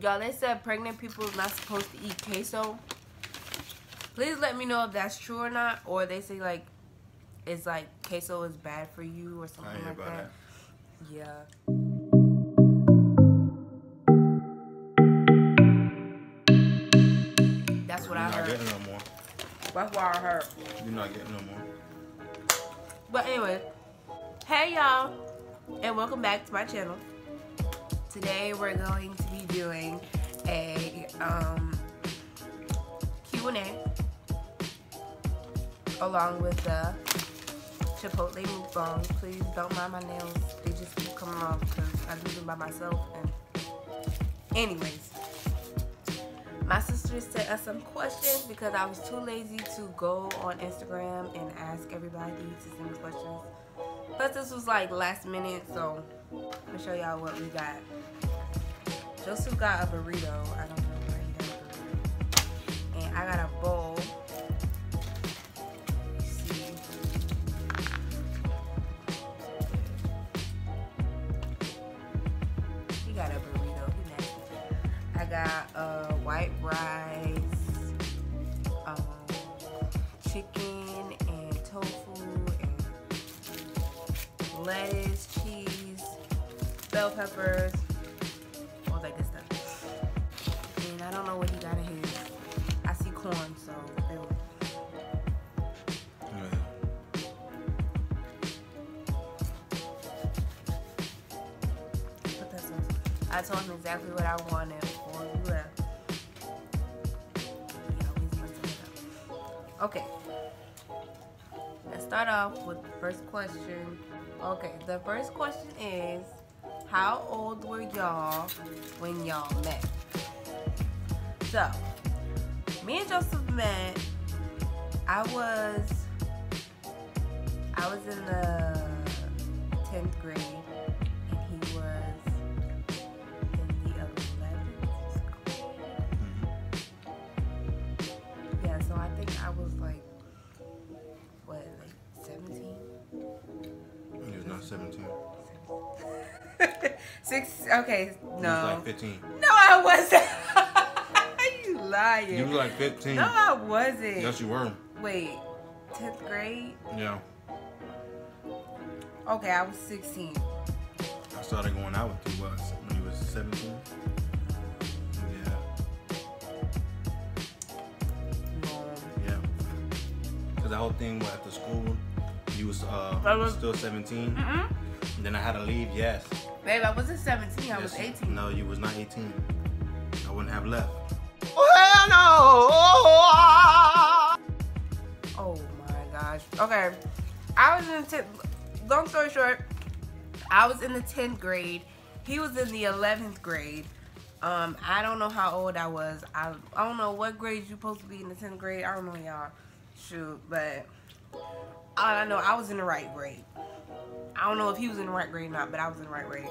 Y'all, they said pregnant people is not supposed to eat queso. Please let me know if that's true or not. Or they say, like, it's like queso is bad for you or something like that. Yeah. That's what I heard. You're not getting no more. That's what I heard. You're not getting no more. But anyway, hey y'all, and welcome back to my channel. Today we're going to be doing a Q&A along with the Chipotle Mukbang. Please don't mind my nails; they just keep coming off because I do them by myself. And anyways, my sister sent us some questions because I was too lazy to go on Instagram and ask everybody to send me questions. Plus, this was like last minute, so I'm gonna show y'all what we got. Joseph got a burrito. I don't know where he got a burrito. And I got a bowl. See. He got a burrito. He nasty. I got white rice, chicken and tofu and lettuce, cheese, bell peppers, all that good stuff. And I don't know what he got in his. I see corn, so ew. Put that sauce. I told him exactly what I wanted before we left. Okay, let's start off with the first question. Okay, the first question is, how old were y'all when y'all met? So, me and Joseph met, I was in the 10th grade, and he was in the 11th grade. Yeah, so I think I was like, what, like 17? He was not 17. Okay, no. You was like 15. No, I wasn't. You lying. You was like 15. No, I wasn't. Yes, you were. Wait, 10th grade? Yeah. Okay, I was 16. I started going out with you when you was 17. Yeah. Yeah. Because the whole thing at the school, you was still 17. And then I had to leave, yes. Babe, I wasn't 17, I was 18. No, you was not 18. I wouldn't have left. Well, no! Oh my gosh. Okay, I was in the 10th, long story short, I was in the 10th grade. He was in the 11th grade. I don't know how old I was. I don't know what grade you're supposed to be in the 10th grade. I don't know, y'all. Shoot, but all I know, I was in the right grade. I don't know if he was in the right grade or not, but I was in the right grade.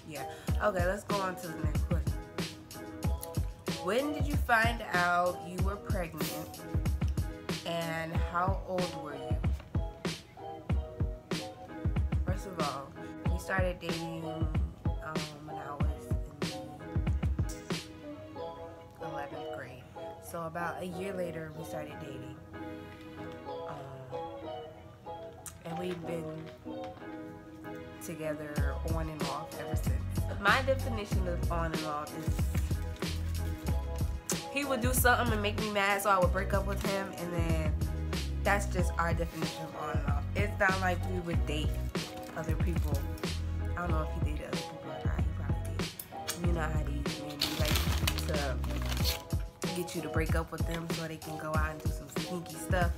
Yeah. Okay, let's go on to the next question. When did you find out you were pregnant, and how old were you? First of all, we started dating when I was in the 11th grade. So about a year later, we started dating. And we've been together on and off ever since. My definition of on and off is he would do something and make me mad, so I would break up with him, and then that's just our definition of on and off. It's not like we would date other people. I don't know if he dated other people or not. He probably did. You know how these men do, like to get you to break up with them so they can go out and do some sneaky stuff.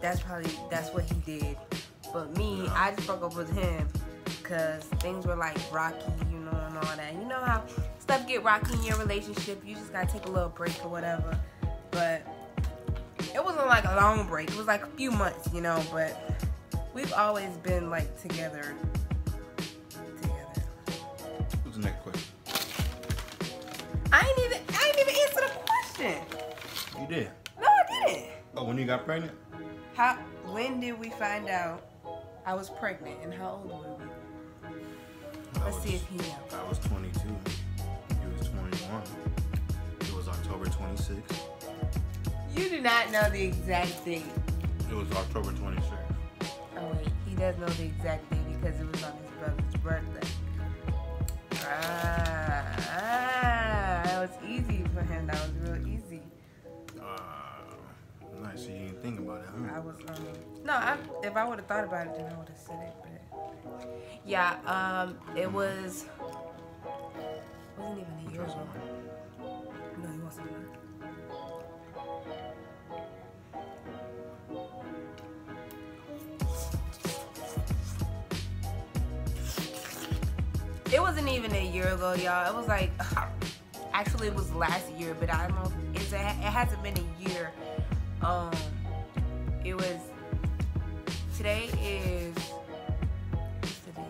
That's what he did. But me, I just broke up with him because things were like rocky, you know, and all that. You know how stuff get rocky in your relationship, you just gotta take a little break or whatever. But it wasn't like a long break, it was like a few months, you know, but we've always been like together. What's the next question? I ain't even answer the question. You did. No, I didn't. Oh, when you got pregnant? When did we find out I was pregnant. And how old were we? Let's see if he knows. I was 22. He was 21. It was October 26th. You do not know the exact date. It was October 26th. Oh wait, he does know the exact date because it was on his brother's birthday. That was easy for him. That was real easy. Nice. You didn't think about it, huh? I was no. If I would have thought about it, then I would have said it. But yeah, it wasn't even a year ago. No, he wasn't. It wasn't even a year ago, y'all. It was like, actually, it was last year, but I don't know. It hasn't been a year. It was. Today is. What's today?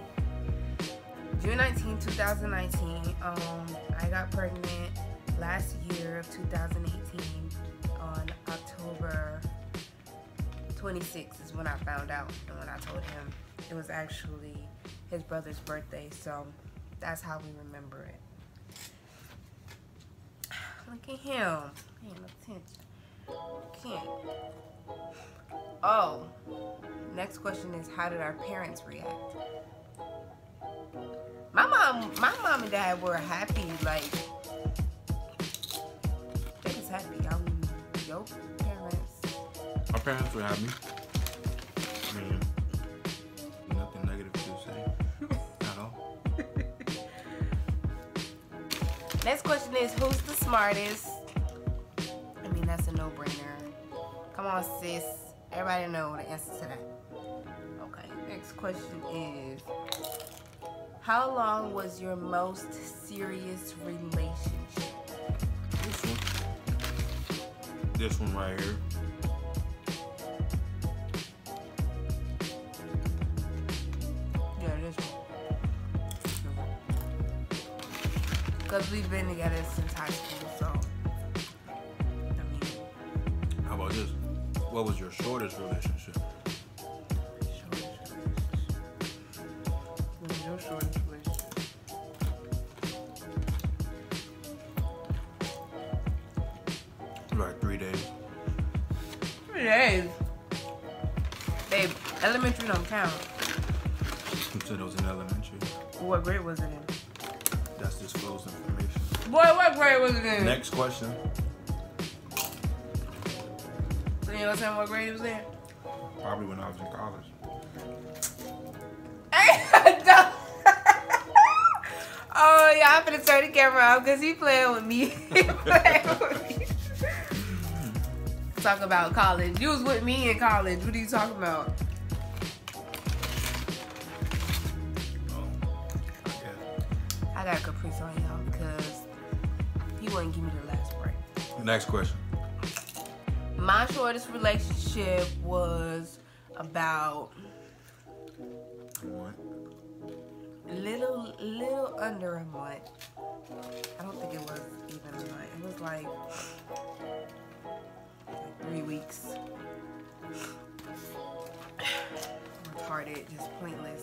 June 19, 2019. I got pregnant last year of 2018 on October 26th is when I found out, and when I told him it was actually his brother's birthday, so that's how we remember it. Look at him paying attention. Can't. Oh, next question is, how did our parents react? My mom and dad were happy, like they was happy. Your parents. Our parents were happy. I mean, nothing negative to say at all. Next question is, who's the smartest? I mean, that's a no-brainer. Come on, sis. Everybody know the answer to that. Okay, next question is, how long was your most serious relationship? This one right here. Yeah, this one. Because we've been together since high school, so. I mean. How about this? What was your shortest relationship? What was your shortest relationship? Like 3 days. 3 days? Babe, elementary don't count. You said it was in elementary. What grade was it in? That's disclosed information. Boy, what grade was it in? Next question. So you know what grade it was in? Probably when I was in college. Oh, yeah, I'm finna turn the camera off because he playing with me. Talk about college. You was with me in college. What are you talking about? I got a caprice on y'all because he wouldn't give me the last break. Next question. My shortest relationship was about a little under a month. I don't think it was even a month. It was like 3 weeks. Retarded, just pointless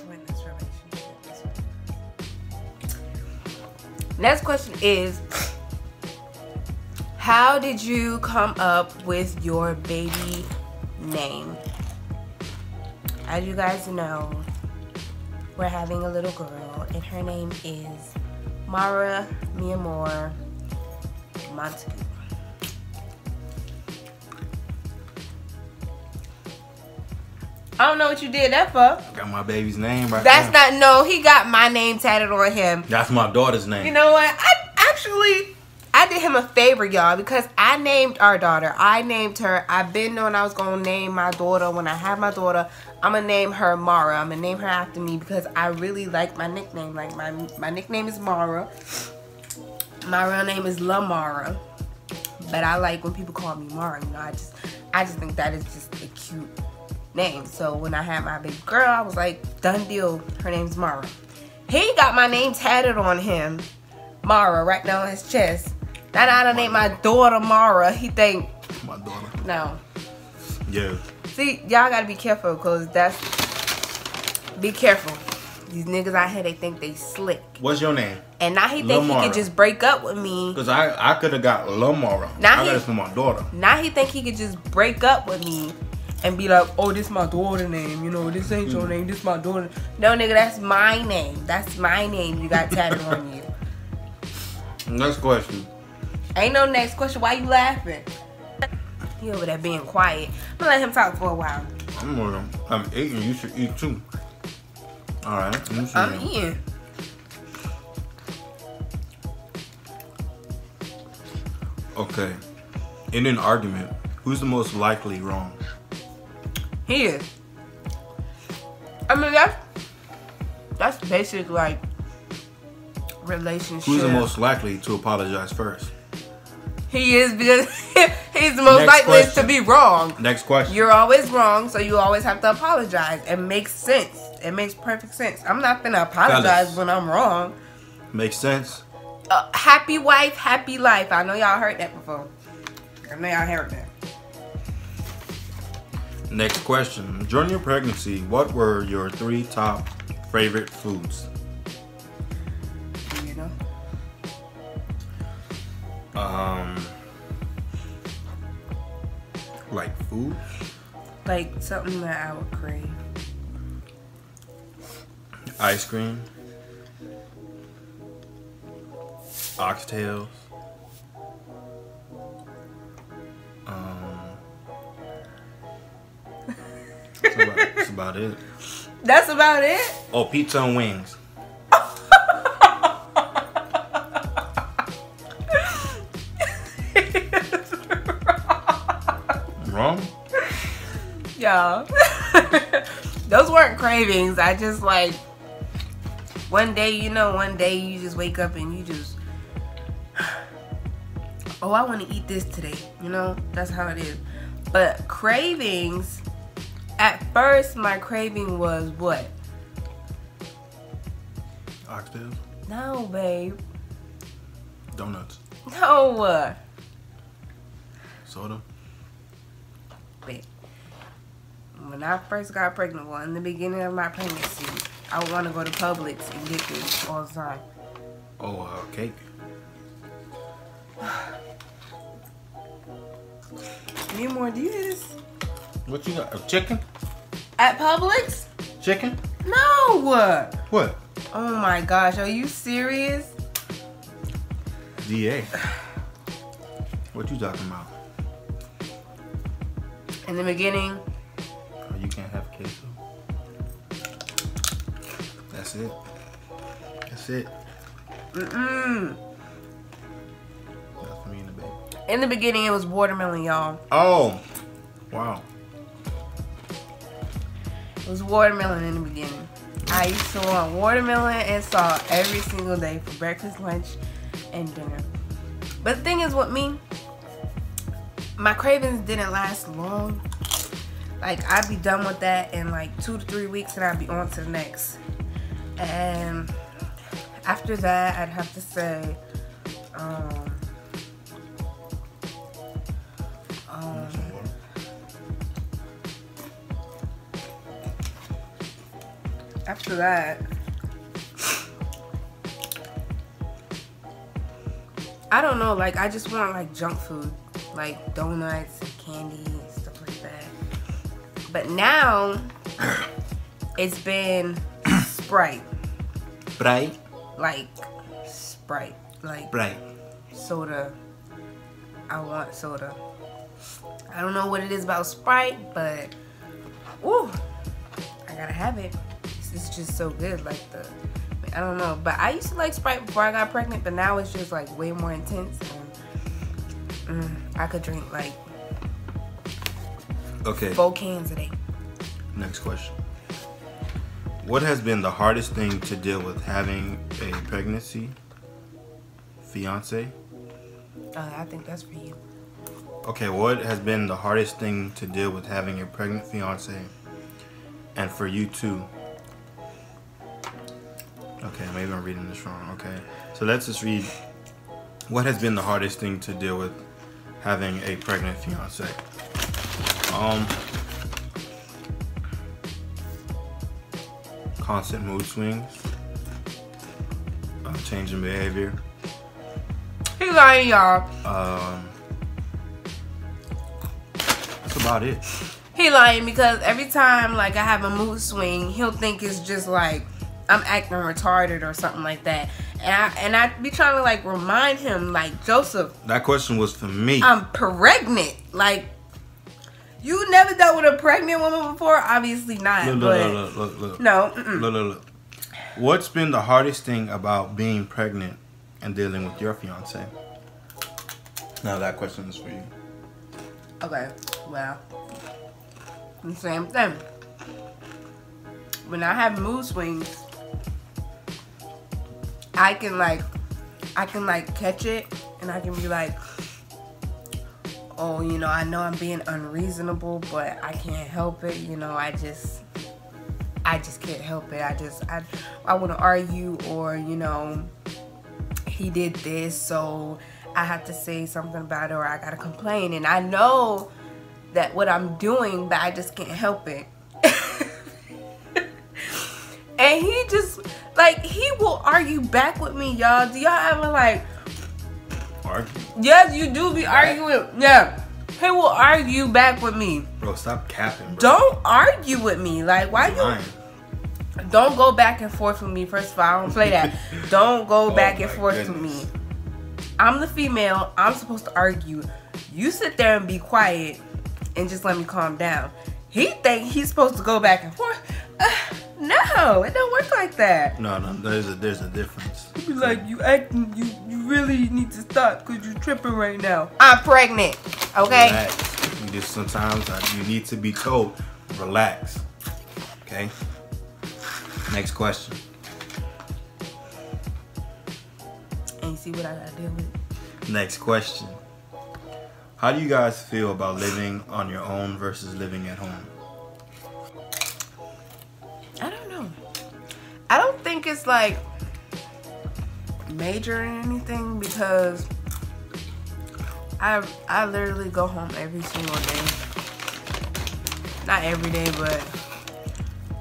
relationship. Next question is, how did you come up with your baby name? As you guys know, we're having a little girl, and her name is Mara Mi Amor Montague. I don't know what you did that for. Got my baby's name right That's there. not, no, he got my name tatted on him. That's my daughter's name. You know what? I did him a favor, y'all, because I named our daughter. I named her. I've been knowing I was going to name my daughter. When I have my daughter, I'm going to name her Mara. I'm going to name her after me because I really like my nickname. Like, my nickname is Mara. My real name is La Mara. But I like when people call me Mara. You know, I just think that is just a cute name. So when I had my baby girl, I was like, done deal. Her name's Mara. He got my name tatted on him. Mara, right now on his chest. Now I done named my daughter Mara. He think my daughter. no. Yeah. See, y'all gotta be careful, cause be careful. These niggas out here, they think they slick. What's your name? And now he think he could just break up with me. Cause I could have got Lamara. I got it for my daughter. Now he think he could just break up with me and be like, oh, this my daughter name. You know, this ain't your name. This my daughter. No, nigga, that's my name. That's my name you got tatted on you. Next question. Ain't no next question. Why you laughing? He over there being quiet. I'm gonna let him talk for a while. I'm eating. You should eat too. All right. I'm eating. Okay. In an argument, who's the most likely wrong? He is. I mean, that's basic, like, relationship. Who's the most likely to apologize first? He is, because he's the most likely to be wrong. Next question. You're always wrong, so you always have to apologize. It makes sense. It makes perfect sense. I'm not gonna apologize when I'm wrong. Makes sense. Happy wife, happy life. I know y'all heard that before. I know y'all heard that. Next question. During your pregnancy, what were your 3 top favorite foods? You know? Like food? Like something that I would crave. Ice cream. Oxtails. That's about it. That's about it? Oh, pizza and wings. Wrong? Y'all. Those weren't cravings. I just like one day you just wake up and you just, oh, I want to eat this today. You know, that's how it is. But cravings, at first my craving was what? Oxtails? No, babe. Donuts? No. Soda? Wait. When I first got pregnant, well, in the beginning of my pregnancy, I would want to go to Publix and get this all the time. Oh, cake. Need more? Do you hear this? What you got? A chicken? At Publix? Chicken? No. What? Oh my gosh, are you serious? DA. What you talking about? In the beginning. Oh, you can't have queso. That's it. That's it. Mm-mm. That's for me and the baby. In the beginning, it was watermelon, y'all. Oh. Wow. It was watermelon in the beginning. I used to want watermelon and salt every single day for breakfast, lunch, and dinner. But the thing is with me, my cravings didn't last long. Like, I'd be done with that in like 2 to 3 weeks and I'd be on to the next. And after that, I'd have to say, after that, I don't know, like, I just want like junk food, like donuts and candy and stuff like that. But now it's been Sprite. Sprite? Like Sprite. Like Sprite. Soda. I want soda. I don't know what it is about Sprite, but ooh, I gotta have it. It's just so good. Like I don't know. But I used to like Sprite before I got pregnant, but now it's just like way more intense. And I could drink like 4 cans a day. Next question. What has been the hardest thing to deal with having a pregnancy fiance? I think that's for you. Okay, what has been the hardest thing to deal with having a pregnant fiance, and for you too? Okay, maybe I'm reading this wrong. Okay, so let's just read. What has been the hardest thing to deal with having a pregnant fiance? constant mood swings, changing behavior. He lying, y'all. That's about it. He lying because every time like I have a mood swing, he'll think it's just like I'm acting retarded or something like that. And I be trying to like remind him, like, Joseph, that question was for me. I'm pregnant. Like, you never dealt with a pregnant woman before? Obviously not. Look. No. Look. What's been the hardest thing about being pregnant and dealing with your fiance? Now that question is for you. Okay, well, the same thing. When I have mood swings, I can catch it, and I can be like, oh, you know, I know I'm being unreasonable, but I can't help it. You know, I just can't help it. I want to argue, or, you know, he did this, so I have to say something about it, or I gotta complain. And I know that what I'm doing, but I just can't help it. And he just, like, he will argue back with me, y'all. Do y'all ever, like, argue? Yes, you do be arguing. Yeah. He will argue back with me. Bro, stop capping, bro. Don't argue with me. Like, why you... Don't go back and forth with me. First of all, I don't play that. Don't go back and forth with me. I'm the female. I'm supposed to argue. You sit there and be quiet and just let me calm down. He think he's supposed to go back and forth. No, it don't work like that. No, there's a difference. He be like, you acting, you really need to stop because you're tripping right now. I'm pregnant, okay? Relax. You just sometimes you need to be told, relax, okay? Next question. And you see what I gotta deal with? Next question. How do you guys feel about living on your own versus living at home? I don't know. I don't think it's like major or anything, because I literally go home every single day. Not every day, but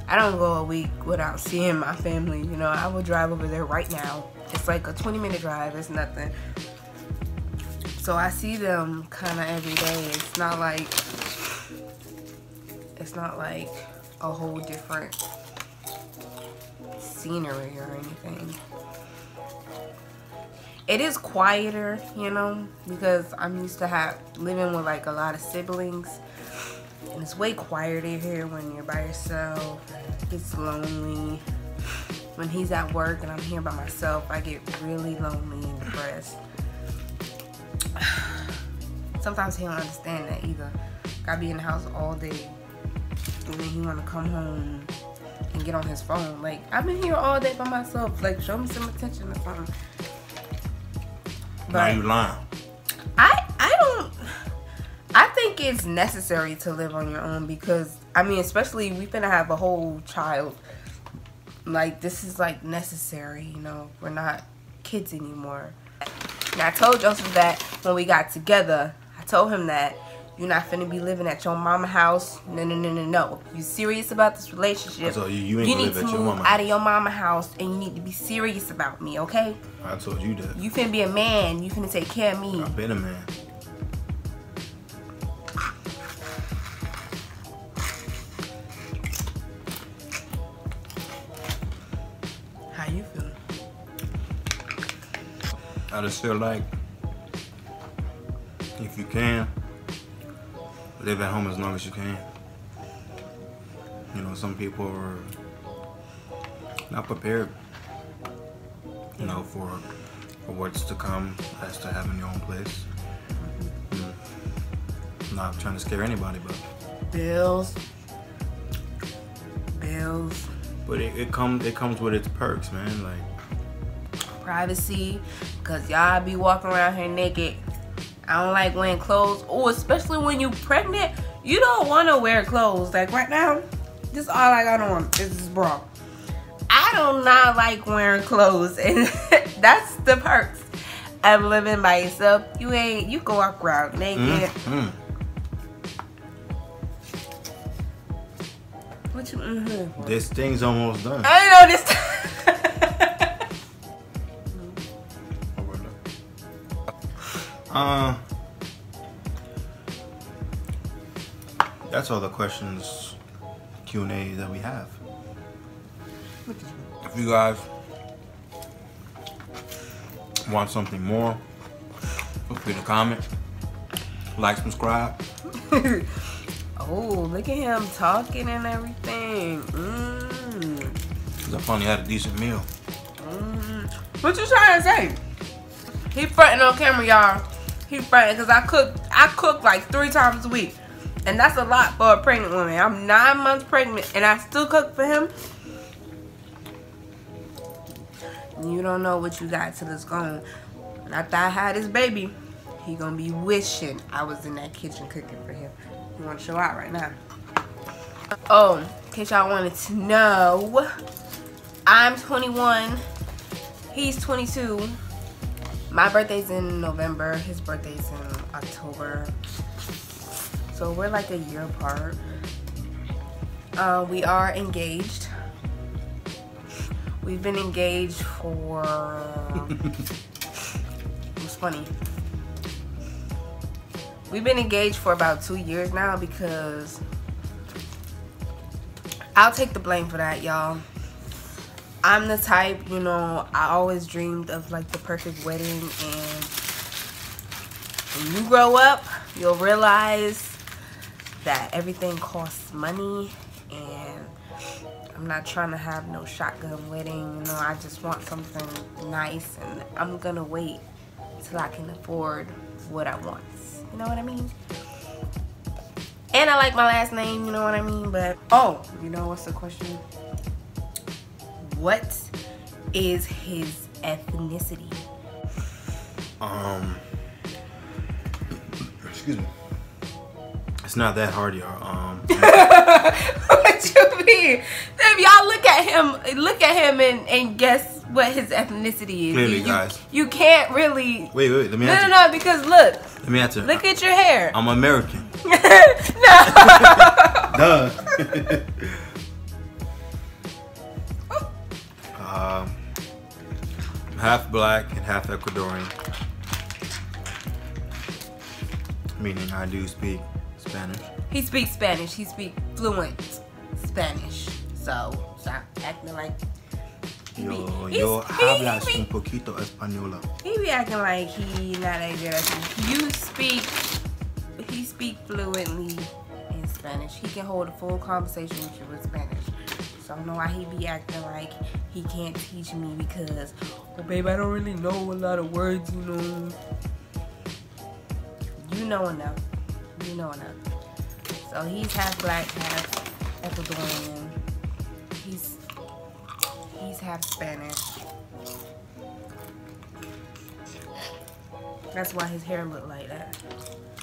I don't go a week without seeing my family. You know, I will drive over there right now. It's like a 20-minute drive. It's nothing. So I see them kind of every day. It's not like a whole different scenery or anything. It is quieter, you know, because I'm used to living with like a lot of siblings, and it's way quieter here when you're by yourself. It gets lonely. When he's at work and I'm here by myself, I get really lonely and depressed. Sometimes he don't understand that either. I be in the house all day, and then he want to come home and get on his phone. Like, I've been here all day by myself. Like, show me some attention or something. But now you lying. I think it's necessary to live on your own, because, I mean, especially we finna have a whole child. Like, this is like necessary, you know. We're not kids anymore. And I told Joseph that when we got together. I told him that you're not finna be living at your mama house. No. You serious about this relationship? So you need to move out of your mama house, and you need to be serious about me, okay? I told you that. You finna be a man. You finna take care of me. I've been a man. How you feel? I just feel like if you can, live at home as long as you can. You know, some people are not prepared, you know, for what's to come as to having your own place. I'm not trying to scare anybody, but bills. But it comes with its perks, man. Like privacy, cause y'all be walking around here naked. I don't like wearing clothes. Oh, especially when you pregnant, you don't want to wear clothes. Like right now, this is all I got on is this bra. I do not like wearing clothes, and that's the perks of living by yourself. You can walk around naked. What What you in here for? This thing's almost done. I ain't know this. That's all the questions, Q&A that we have. If you guys want something more, feel free to comment, like, subscribe. Oh, look at him talking and everything. Cause I finally had a decent meal. What you trying to say? He fronting on camera, y'all. He fronting because I cook like 3 times a week. And that's a lot for a pregnant woman. I'm 9 months pregnant and I still cook for him. You don't know what you got till it's gone. And after I had his baby, he gonna be wishing I was in that kitchen cooking for him. You wanna show out right now? Oh, in case y'all wanted to know, I'm 21. He's 22. My birthday's in November. His birthday's in October. So we're like a year apart. We are engaged. We've been engaged for... It's funny. We've been engaged for about 2 years now because... I'll take the blame for that, y'all. I'm the type, you know, I always dreamed of like the perfect wedding, and when you grow up, you'll realize that everything costs money, and I'm not trying to have no shotgun wedding, you know. I just want something nice, and I'm gonna wait till I can afford what I want, you know what I mean? And I like my last name, you know what I mean? But, oh, you know what's the question? What is his ethnicity? Excuse me. It's not that hard, y'all. What you mean? If y'all look at him and guess what his ethnicity is. Clearly, guys. You can't really. Wait, let me answer. No, because look. Let me answer. Look at your hair. I'm American. No. Duh. I'm half black and half Ecuadorian. Meaning I do speak Spanish. He speaks Spanish. He speaks fluent Spanish. So stop acting like. Yo hablas un poquito española. He be acting like he not that good at it. He speak fluently in Spanish. He can hold a full conversation with you in Spanish. So I don't know why he be acting like he can't teach me because, oh babe, I don't really know a lot of words, you know. You know enough. You know enough. So he's half black, half Ecuadorian. He's half Spanish. That's why his hair look like that.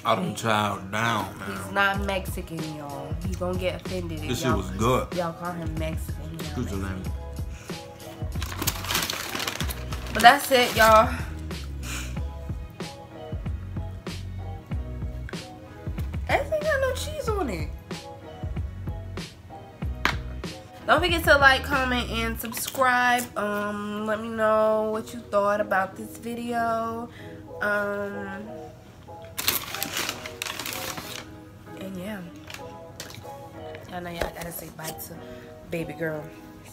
I done chowed down, man. He's not Mexican, y'all. He gonna get offended. This shit was good. Y'all call him Mexican. What's your name? But that's it, y'all. Everything got no cheese on it. Don't forget to like, comment, and subscribe. Let me know what you thought about this video. And yeah. Y'all know y'all gotta say bye to baby girl.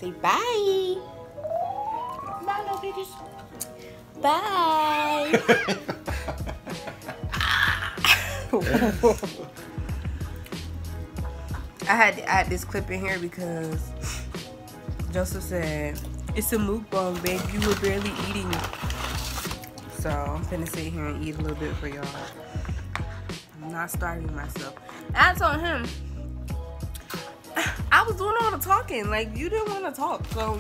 Say bye. Bye, no bitches. Bye. I had to add this clip in here because Joseph said, it's a mukbang, babe. You were barely eating. So I'm finna sit here and eat a little bit for y'all. I'm not starving myself. I told him I was doing all the talking. Like, you didn't want to talk. So